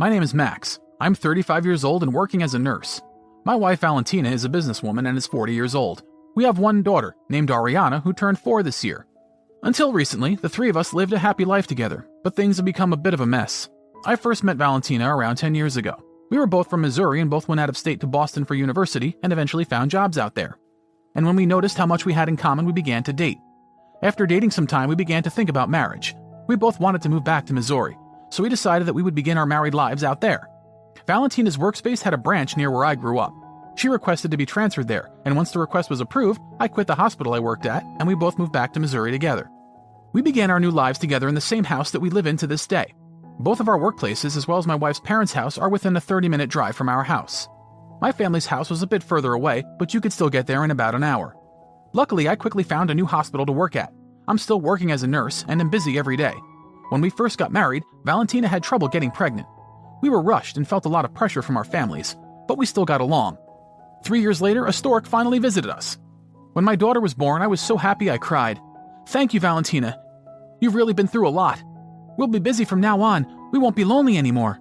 My name is Max. I'm 35 years old and working as a nurse. My wife Valentina is a businesswoman and is 40 years old. We have one daughter, named Ariana, who turned 4 this year. Until recently, the three of us lived a happy life together, but things have become a bit of a mess. I first met Valentina around 10 years ago. We were both from Missouri and both went out of state to Boston for university and eventually found jobs out there. And when we noticed how much we had in common, we began to date. After dating some time, we began to think about marriage. We both wanted to move back to Missouri, so we decided that we would begin our married lives out there. Valentina's workspace had a branch near where I grew up. She requested to be transferred there, and once the request was approved, I quit the hospital I worked at, and we both moved back to Missouri together. We began our new lives together in the same house that we live in to this day. Both of our workplaces, as well as my wife's parents' house, are within a 30-minute drive from our house. My family's house was a bit further away, but you could still get there in about an hour. Luckily, I quickly found a new hospital to work at. I'm still working as a nurse and am busy every day. When we first got married, Valentina had trouble getting pregnant. We were rushed and felt a lot of pressure from our families, but we still got along. 3 years later, a stork finally visited us. When my daughter was born, I was so happy I cried. "Thank you, Valentina. You've really been through a lot. We'll be busy from now on. We won't be lonely anymore."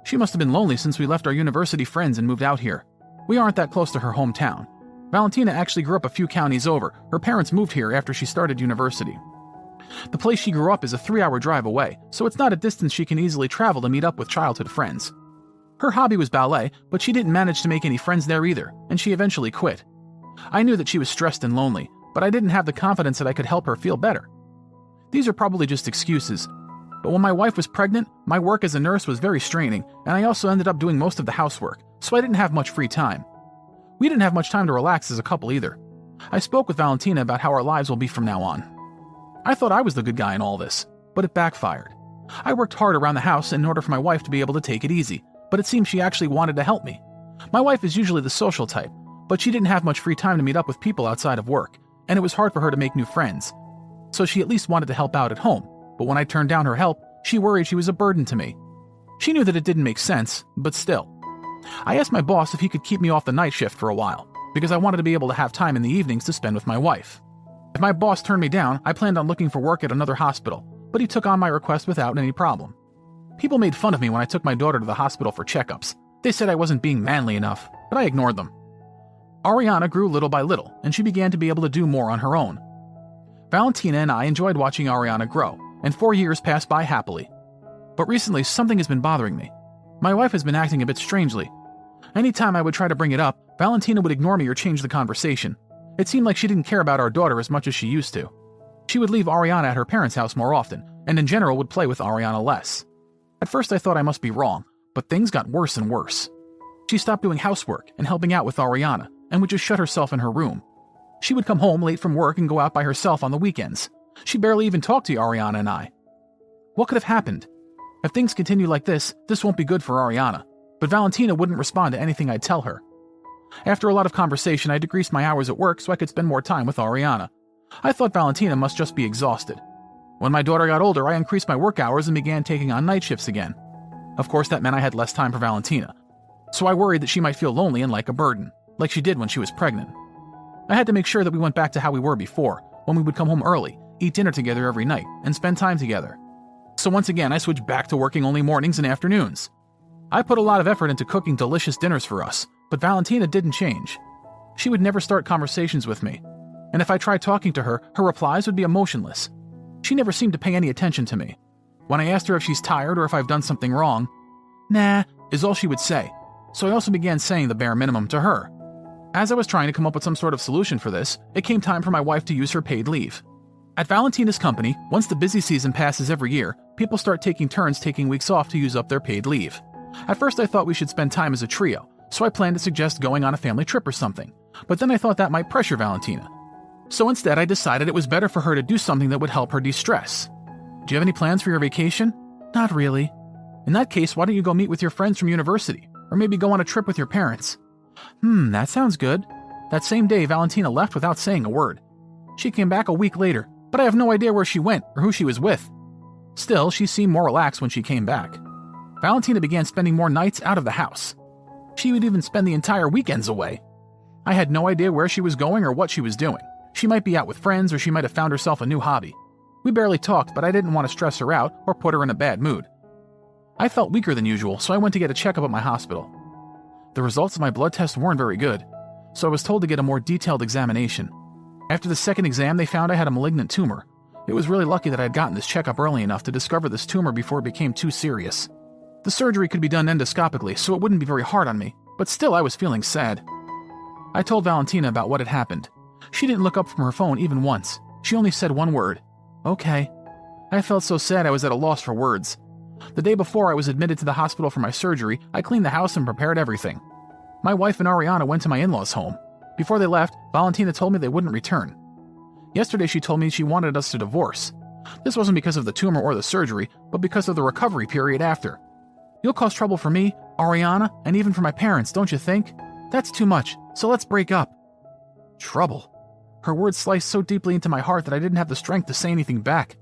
She must have been lonely since we left our university friends and moved out here. We aren't that close to her hometown. Valentina actually grew up a few counties over. Her parents moved here after she started university. The place she grew up is a 3-hour drive away, so it's not a distance she can easily travel to meet up with childhood friends. Her hobby was ballet, but she didn't manage to make any friends there either, and she eventually quit. I knew that she was stressed and lonely, but I didn't have the confidence that I could help her feel better. These are probably just excuses. But when my wife was pregnant, my work as a nurse was very straining, and I also ended up doing most of the housework, so I didn't have much free time. We didn't have much time to relax as a couple either. I spoke with Valentina about how our lives will be from now on. I thought I was the good guy in all this, but it backfired. I worked hard around the house in order for my wife to be able to take it easy, but it seems she actually wanted to help me. My wife is usually the social type, but she didn't have much free time to meet up with people outside of work, and it was hard for her to make new friends. So she at least wanted to help out at home, but when I turned down her help, she worried she was a burden to me. She knew that it didn't make sense, but still. I asked my boss if he could keep me off the night shift for a while, because I wanted to be able to have time in the evenings to spend with my wife. If my boss turned me down, I planned on looking for work at another hospital, but he took on my request without any problem. People made fun of me when I took my daughter to the hospital for checkups. They said I wasn't being manly enough, but I ignored them. Ariana grew little by little, and she began to be able to do more on her own. Valentina and I enjoyed watching Ariana grow, and 4 years passed by happily. But recently, something has been bothering me. My wife has been acting a bit strangely. Anytime I would try to bring it up, Valentina would ignore me or change the conversation. It seemed like she didn't care about our daughter as much as she used to. She would leave Ariana at her parents' house more often, and in general would play with Ariana less. At first I thought I must be wrong, but things got worse and worse. She stopped doing housework and helping out with Ariana, and would just shut herself in her room. She would come home late from work and go out by herself on the weekends. She barely even talked to Ariana and I. What could have happened? If things continue like this won't be good for Ariana, but Valentina wouldn't respond to anything I'd tell her. After a lot of conversation, I decreased my hours at work so I could spend more time with Ariana. I thought Valentina must just be exhausted. When my daughter got older, I increased my work hours and began taking on night shifts again. Of course, that meant I had less time for Valentina, so I worried that she might feel lonely and like a burden, like she did when she was pregnant. I had to make sure that we went back to how we were before, when we would come home early, eat dinner together every night, and spend time together. So once again, I switched back to working only mornings and afternoons. I put a lot of effort into cooking delicious dinners for us, but Valentina didn't change. She would never start conversations with me, and if I tried talking to her, her replies would be emotionless. She never seemed to pay any attention to me. When I asked her if she's tired or if I've done something wrong, "Nah," is all she would say, so I also began saying the bare minimum to her. As I was trying to come up with some sort of solution for this, it came time for my wife to use her paid leave. At Valentina's company, once the busy season passes every year, people start taking turns taking weeks off to use up their paid leave. At first I thought we should spend time as a trio, so I planned to suggest going on a family trip or something, but then I thought that might pressure Valentina. So instead I decided it was better for her to do something that would help her de-stress. "Do you have any plans for your vacation?" "Not really." "In that case, why don't you go meet with your friends from university, or maybe go on a trip with your parents?" That sounds good." That same day, Valentina left without saying a word. She came back a week later, but I have no idea where she went or who she was with. Still, she seemed more relaxed when she came back. Valentina began spending more nights out of the house. She would even spend the entire weekends away. I had no idea where she was going or what she was doing. She might be out with friends or she might have found herself a new hobby. We barely talked, but I didn't want to stress her out or put her in a bad mood. I felt weaker than usual, so I went to get a checkup at my hospital. The results of my blood test weren't very good, so I was told to get a more detailed examination. After the second exam, they found I had a malignant tumor. It was really lucky that I had gotten this checkup early enough to discover this tumor before it became too serious. The surgery could be done endoscopically, so it wouldn't be very hard on me, but still I was feeling sad. I told Valentina about what had happened. She didn't look up from her phone even once. She only said one word, "Okay." I felt so sad I was at a loss for words. The day before I was admitted to the hospital for my surgery, I cleaned the house and prepared everything. My wife and Ariana went to my in-laws' home. Before they left, Valentina told me they wouldn't return. Yesterday she told me she wanted us to divorce. This wasn't because of the tumor or the surgery, but because of the recovery period after. "You'll cause trouble for me, Ariana, and even for my parents, don't you think? That's too much, so let's break up." Trouble. Her words sliced so deeply into my heart that I didn't have the strength to say anything back.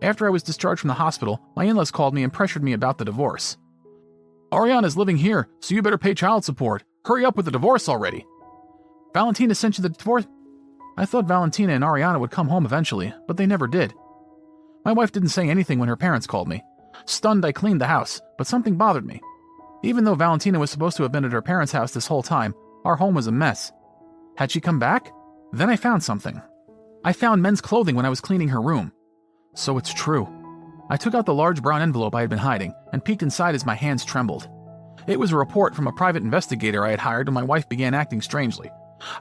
After I was discharged from the hospital, my in-laws called me and pressured me about the divorce. "Ariana's living here, so you better pay child support. Hurry up with the divorce already." "Valentina sent you the divorce?" I thought Valentina and Ariana would come home eventually, but they never did. My wife didn't say anything when her parents called me. Stunned, I cleaned the house, but something bothered me. Even though Valentina was supposed to have been at her parents' house this whole time, our home was a mess. Had she come back? Then I found something. I found men's clothing when I was cleaning her room. So it's true. I took out the large brown envelope I had been hiding and peeked inside as my hands trembled. It was a report from a private investigator I had hired when my wife began acting strangely.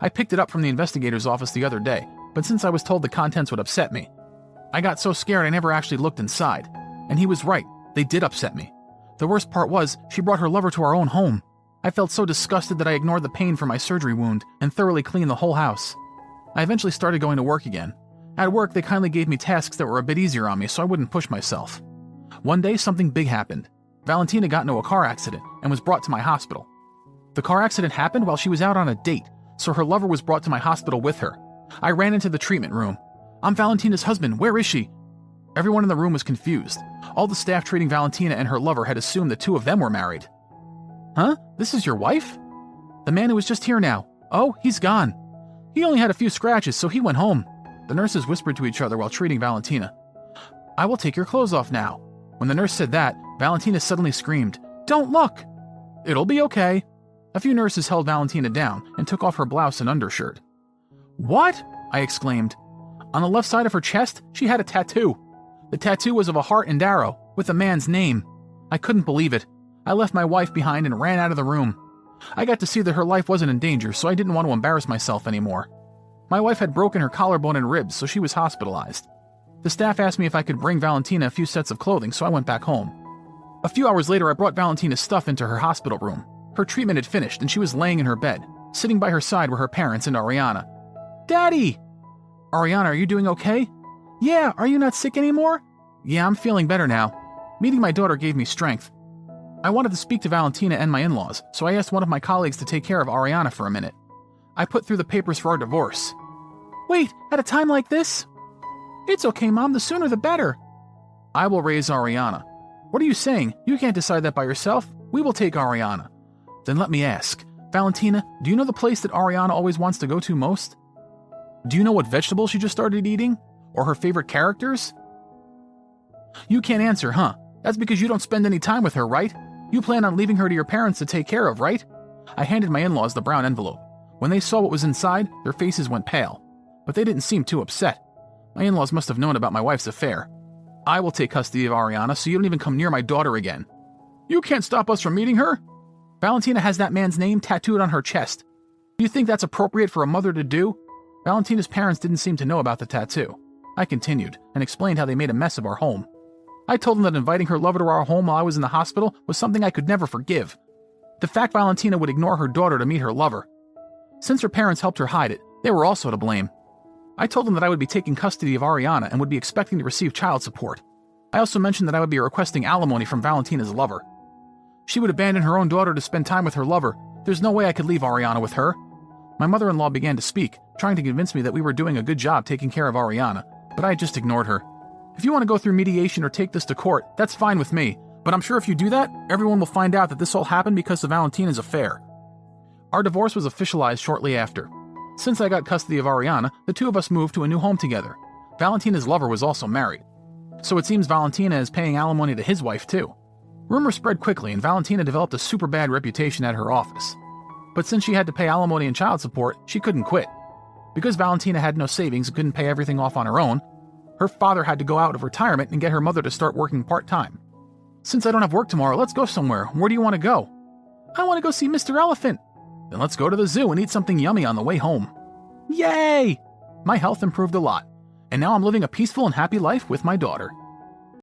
I picked it up from the investigator's office the other day, but since I was told the contents would upset me, I got so scared I never actually looked inside. And he was right, they did upset me. The worst part was, she brought her lover to our own home. I felt so disgusted that I ignored the pain from my surgery wound and thoroughly cleaned the whole house. I eventually started going to work again. At work, they kindly gave me tasks that were a bit easier on me so I wouldn't push myself. One day, something big happened. Valentina got into a car accident and was brought to my hospital. The car accident happened while she was out on a date, so her lover was brought to my hospital with her. I ran into the treatment room. "I'm Valentina's husband, where is she?" Everyone in the room was confused. All the staff treating Valentina and her lover had assumed the two of them were married. "Huh? This is your wife?" "The man who was just here now. Oh, he's gone. He only had a few scratches, so he went home." The nurses whispered to each other while treating Valentina. "I will take your clothes off now." When the nurse said that, Valentina suddenly screamed, "Don't look!" "It'll be okay." A few nurses held Valentina down and took off her blouse and undershirt. "What?" I exclaimed. On the left side of her chest, she had a tattoo. The tattoo was of a heart and arrow, with a man's name. I couldn't believe it. I left my wife behind and ran out of the room. I got to see that her life wasn't in danger, so I didn't want to embarrass myself anymore. My wife had broken her collarbone and ribs, so she was hospitalized. The staff asked me if I could bring Valentina a few sets of clothing, so I went back home. A few hours later, I brought Valentina's stuff into her hospital room. Her treatment had finished, and she was laying in her bed. Sitting by her side were her parents and Ariana. "Daddy!" "Ariana, are you doing okay?" "Yeah, are you not sick anymore?" "Yeah, I'm feeling better now." Meeting my daughter gave me strength. I wanted to speak to Valentina and my in-laws, so I asked one of my colleagues to take care of Ariana for a minute. I put through the papers for our divorce. "Wait, at a time like this?" "It's okay, Mom, the sooner the better." "I will raise Ariana." "What are you saying? You can't decide that by yourself. We will take Ariana." "Then let me ask, Valentina, do you know the place that Ariana always wants to go to most? Do you know what vegetable she just started eating? Or her favorite characters?" "You can't answer, huh? That's because you don't spend any time with her, right? You plan on leaving her to your parents to take care of, right?" I handed my in-laws the brown envelope. When they saw what was inside, their faces went pale. But they didn't seem too upset. My in-laws must have known about my wife's affair. "I will take custody of Ariana so you don't even come near my daughter again." "You can't stop us from meeting her." "Valentina has that man's name tattooed on her chest. Do you think that's appropriate for a mother to do?" Valentina's parents didn't seem to know about the tattoo. I continued and explained how they made a mess of our home. I told them that inviting her lover to our home while I was in the hospital was something I could never forgive. The fact Valentina would ignore her daughter to meet her lover. Since her parents helped her hide it, they were also to blame. I told them that I would be taking custody of Ariana and would be expecting to receive child support. I also mentioned that I would be requesting alimony from Valentina's lover. She would abandon her own daughter to spend time with her lover. There's no way I could leave Ariana with her. My mother-in-law began to speak, trying to convince me that we were doing a good job taking care of Ariana, but I just ignored her. "If you want to go through mediation or take this to court, that's fine with me, but I'm sure if you do that, everyone will find out that this all happened because of Valentina's affair." Our divorce was officialized shortly after. Since I got custody of Ariana, the two of us moved to a new home together. Valentina's lover was also married. So it seems Valentina is paying alimony to his wife too. Rumors spread quickly and Valentina developed a super bad reputation at her office. But since she had to pay alimony and child support, she couldn't quit. Because Valentina had no savings and couldn't pay everything off on her own, her father had to go out of retirement and get her mother to start working part-time. Since I don't have work tomorrow, let's go somewhere. Where do you want to go? I want to go see Mr. Elephant. Then let's go to the zoo and eat something yummy on the way home. Yay! My health improved a lot, and now I'm living a peaceful and happy life with my daughter.